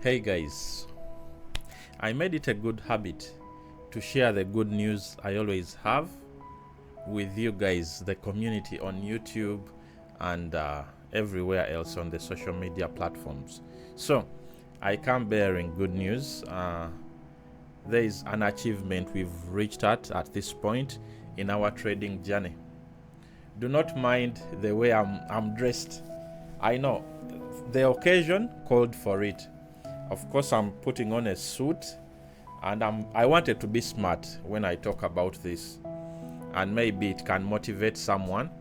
Hey guys, I made it a good habit to share the good news I always have with you guys, the community on YouTube and everywhere else on the social media platforms. So I come bearing good news. There is an achievement we've reached at this point in our trading journey. Do not mind the way I'm dressed. I know the occasion called for it. Of course, I'm putting on a suit, and I wanted to be smart when I talk about this, and maybe it can motivate someone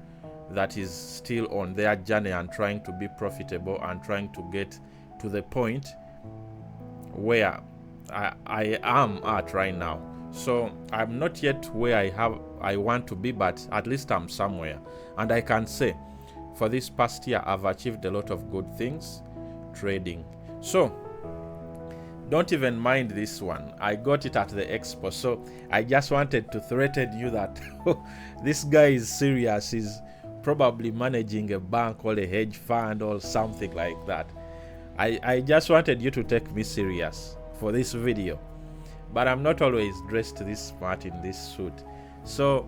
that is still on their journey and trying to be profitable and trying to get to the point where I am at right now. So I'm not yet where I want to be, but at least I'm somewhere, and I can say for this past year I've achieved a lot of good things trading. So don't even mind this one. I got it at the expo, so I just wanted to threaten you that this guy is serious. He's probably managing a bank or a hedge fund or something like that. I just wanted you to take me serious for this video, but I'm not always dressed this smart in this suit. So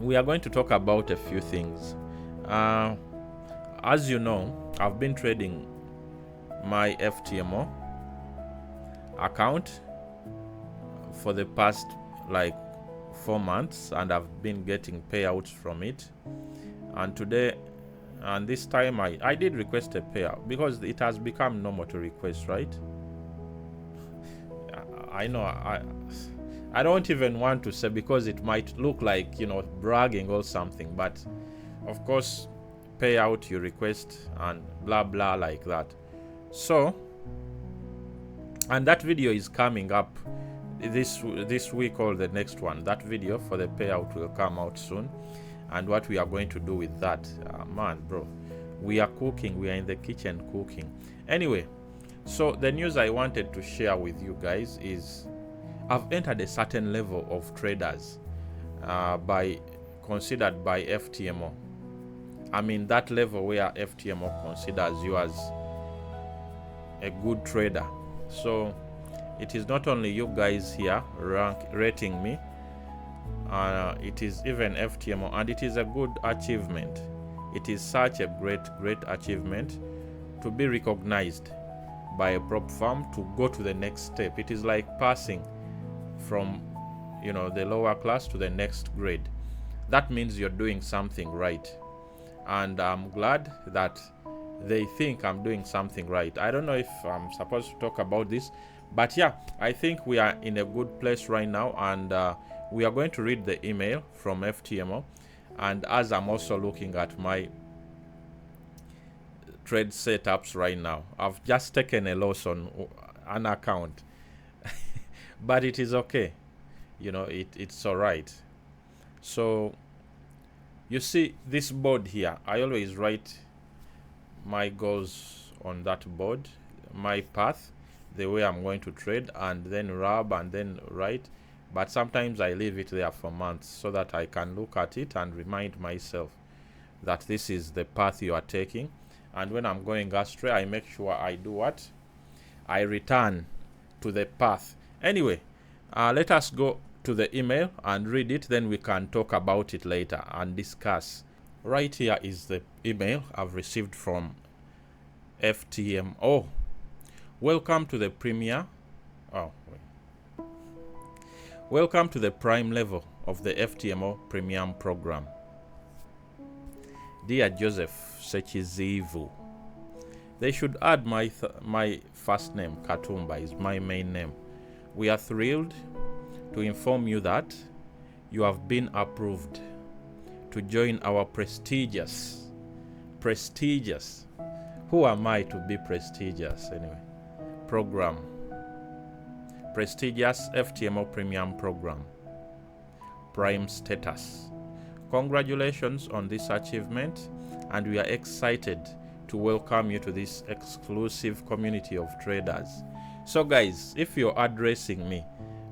we are going to talk about a few things. As you know, I've been trading my FTMO account for the past like 4 months, and I've been getting payouts from it. And today and this time I did request a payout because it has become normal to request, right? I know I don't even want to say, because it might look like, you know, bragging or something, but of course payout you request and blah blah like that. So, and that video is coming up this week or the next one. That video for the payout will come out soon, and what we are going to do with that, man bro, we are cooking. We are in the kitchen cooking. Anyway, so the news I wanted to share with you guys is I've entered a certain level of traders considered by FTMO. I mean that level where FTMO considers you as a good trader. So it is not only you guys here rating me, it is even FTMO, and it is a good achievement. It is such a great achievement to be recognized by a prop firm to go to the next step. It is like passing from, you know, the lower class to the next grade. That means you're doing something right, and I'm glad that they think I'm doing something right. I don't know if I'm supposed to talk about this, but yeah, I think we are in a good place right now, and we are going to read the email from FTMO. And as I'm also looking at my trade setups right now, I've just taken a loss on an account but it is okay, you know, it's all right. So you see this board here, I always write my goals on that board, my path, the way I'm going to trade, and then rub and then write. But sometimes I leave it there for months so that I can look at it and remind myself that this is the path you are taking. And when I'm going astray, I make sure I do what? I return to the path. Anyway, let us go to the email and read it, then we can talk about it later and discuss. Right here is the email I've received from FTMO. Welcome to the Welcome to the prime level of the FTMO Premium program. Dear Joseph Sechizivu, they should add my first name, Katumba is my main name. We are thrilled to inform you that you have been approved to join our prestigious, who am I to be prestigious anyway, program, prestigious FTMO Premium program, prime status. Congratulations on this achievement, and we are excited to welcome you to this exclusive community of traders. So guys, if you're addressing me,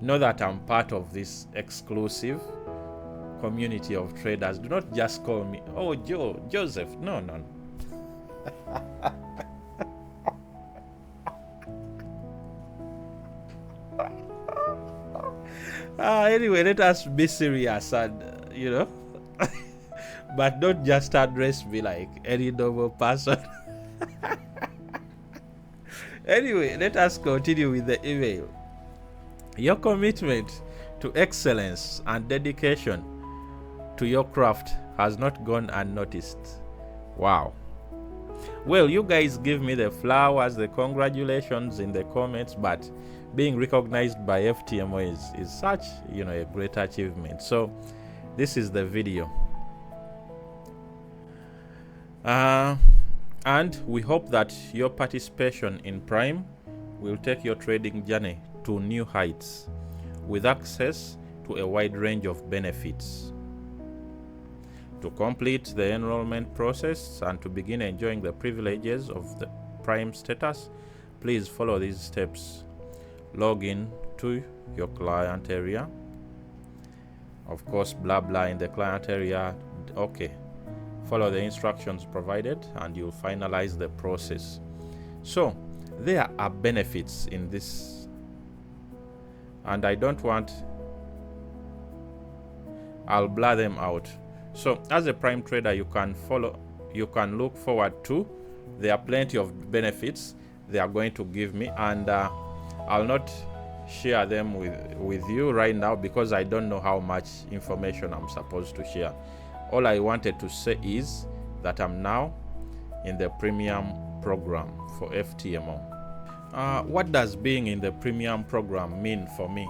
know that I'm part of this exclusive community of traders. Do not just call me, oh, Joseph. No. Anyway, let us be serious and, but don't just address me like any normal person. Anyway, let us continue with the email. Your commitment to excellence and dedication to your craft has not gone unnoticed. Wow. Well, you guys give me the flowers, the congratulations in the comments, but being recognized by FTMO is such, a great achievement. So this is the video. And we hope that your participation in Prime will take your trading journey to new heights with access to a wide range of benefits. To complete the enrollment process and to begin enjoying the privileges of the Prime status, please follow these steps. Log in to your client area. Of course, blah blah in the client area. Okay. Follow the instructions provided and you'll finalize the process. So there are benefits in this, and I don't want, I'll blur them out. So as a Prime trader, you can look forward to, there are plenty of benefits they are going to give me, and I'll not share them with you right now because I don't know how much information I'm supposed to share. All I wanted to say is that I'm now in the premium program for FTMO. What does being in the premium program mean for me?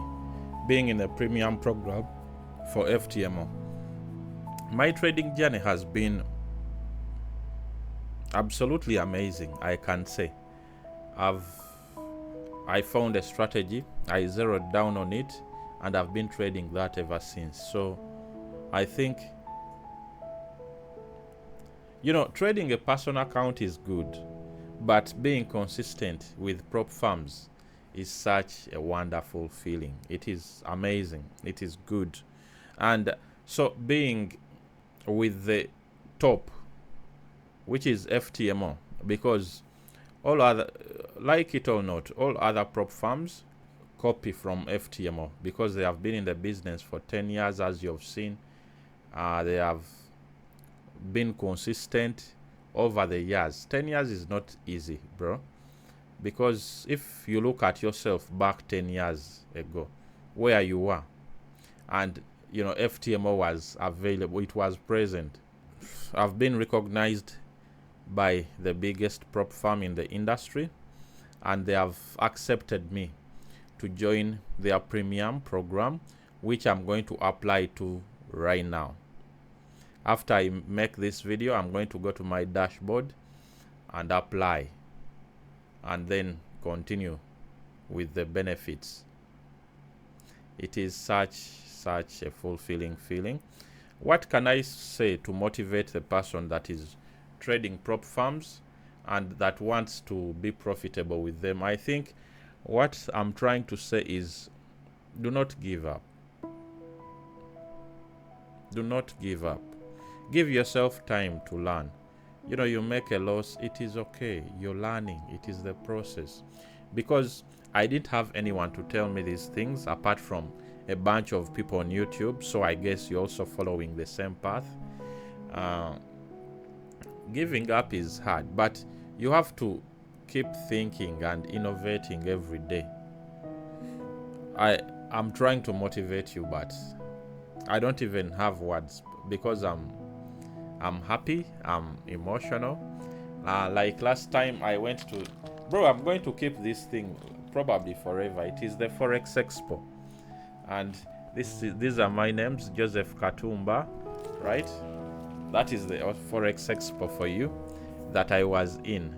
Being in the premium program for FTMO. My trading journey has been absolutely amazing, I can say. I found a strategy, I zeroed down on it, and I've been trading that ever since. So I think, trading a personal account is good, but being consistent with prop firms is such a wonderful feeling. It is amazing. It is good. And so being with the top, which is FTMO, because all other, like it or not, all other prop firms copy from FTMO because they have been in the business for 10 years, as you have seen. They have been consistent over the years. 10 years is not easy, bro, because if you look at yourself back 10 years ago, where you were, and FTMO was available, it was present. I've been recognized by the biggest prop firm in the industry, and they have accepted me to join their premium program, which I'm going to apply to right now. After I make this video, I'm going to go to my dashboard and apply, and then continue with the benefits. It is such a fulfilling feeling. What can I say to motivate the person that is trading prop firms and that wants to be profitable with them? I think what I'm trying to say is, do not give up. Do not give up. Give yourself time to learn. You make a loss, it is okay. You're learning. It is the process. Because I didn't have anyone to tell me these things apart from a bunch of people on YouTube. So I guess you're also following the same path. Giving up is hard, but you have to keep thinking and innovating every day. I'm trying to motivate you, but I don't even have words because I'm happy, I'm emotional. Like last time I went to, bro, I'm going to keep this thing probably forever. It is the Forex Expo, and these are my names, Joseph Katumba, right? That is the Forex Expo for you that I was in,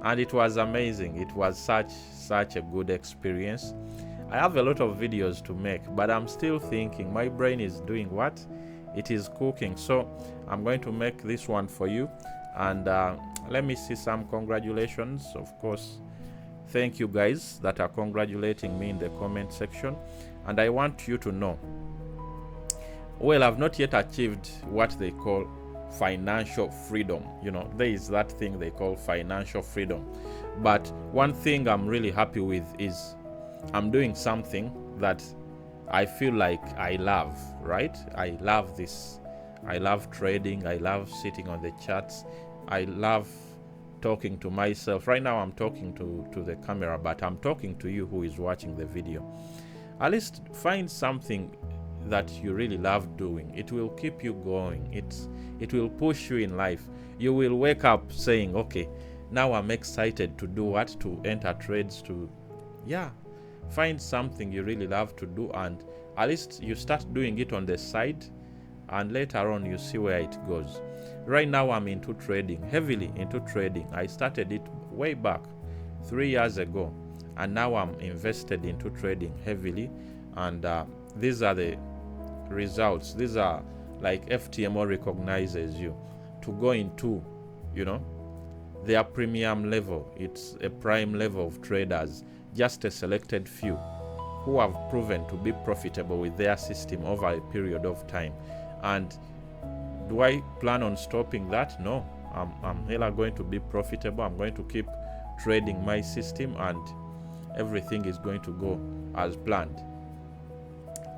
and it was amazing. It was such a good experience. I have a lot of videos to make, but I'm still thinking. My brain is doing what? It is cooking. So I'm going to make this one for you, and let me see some congratulations. Of course, thank you guys that are congratulating me in the comment section. And I want you to know, well, I've not yet achieved what they call financial freedom. There is that thing they call financial freedom, but one thing I'm really happy with is I'm doing something that I feel like I love, right? I love this. I love trading. I love sitting on the charts. I love talking to myself. Right now I'm talking to the camera, but I'm talking to you who is watching the video. At least find something that you really love doing. It will keep you going. It will push you in life. You will wake up saying, okay, now I'm excited to do what? To enter trades, to, yeah. Find something you really love to do, and at least you start doing it on the side, and later on you see where it goes. Right now I'm into trading, heavily into trading. I started it way back 3 years ago, and now I'm invested into trading heavily, and these are the results. These are like FTMO recognizes you to go into, their premium level. It's a prime level of traders, just a selected few who have proven to be profitable with their system over a period of time. And do I plan on stopping that? No. I'm hella going to be profitable. I'm going to keep trading my system, and everything is going to go as planned.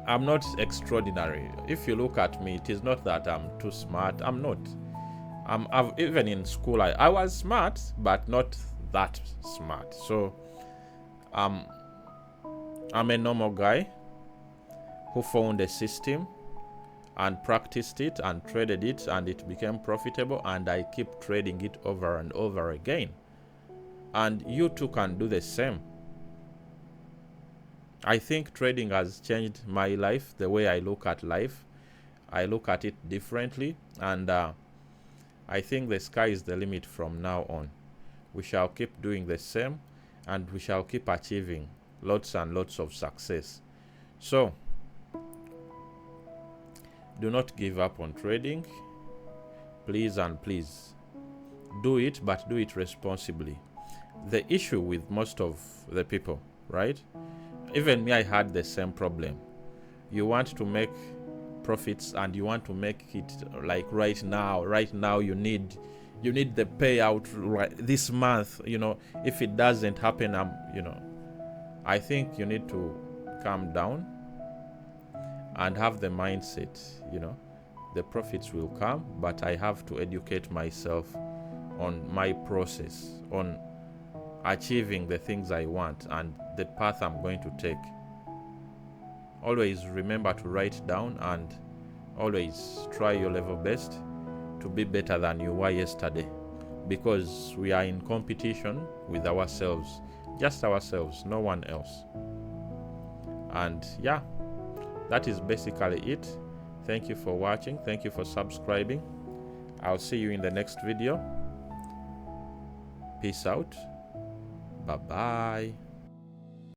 I'm not extraordinary. If you look at me, it is not that I'm too smart. I'm not. Even in school, I was smart, but not that smart. So I'm a normal guy who found a system and practiced it and traded it, and it became profitable, and I keep trading it over and over again. And you too can do the same. I think trading has changed my life, the way I look at life. I look at it differently, and I think the sky is the limit from now on. We shall keep doing the same, and we shall keep achieving lots and lots of success. So do not give up on trading. Please and please do it, but do it responsibly. The issue with most of the people, right? Even me, I had the same problem. You want to make profits, and you want to make it like right now you need the payout right this month. If it doesn't happen, I think you need to calm down and have the mindset, the profits will come, but I have to educate myself on my process, on achieving the things I want and the path I'm going to take. Always remember to write down, and always try your level best to be better than you were yesterday, because we are in competition with ourselves, just ourselves, no one else. And yeah, that is basically it. Thank you for watching. Thank you for subscribing. I'll see you in the next video. Peace out. Bye-bye.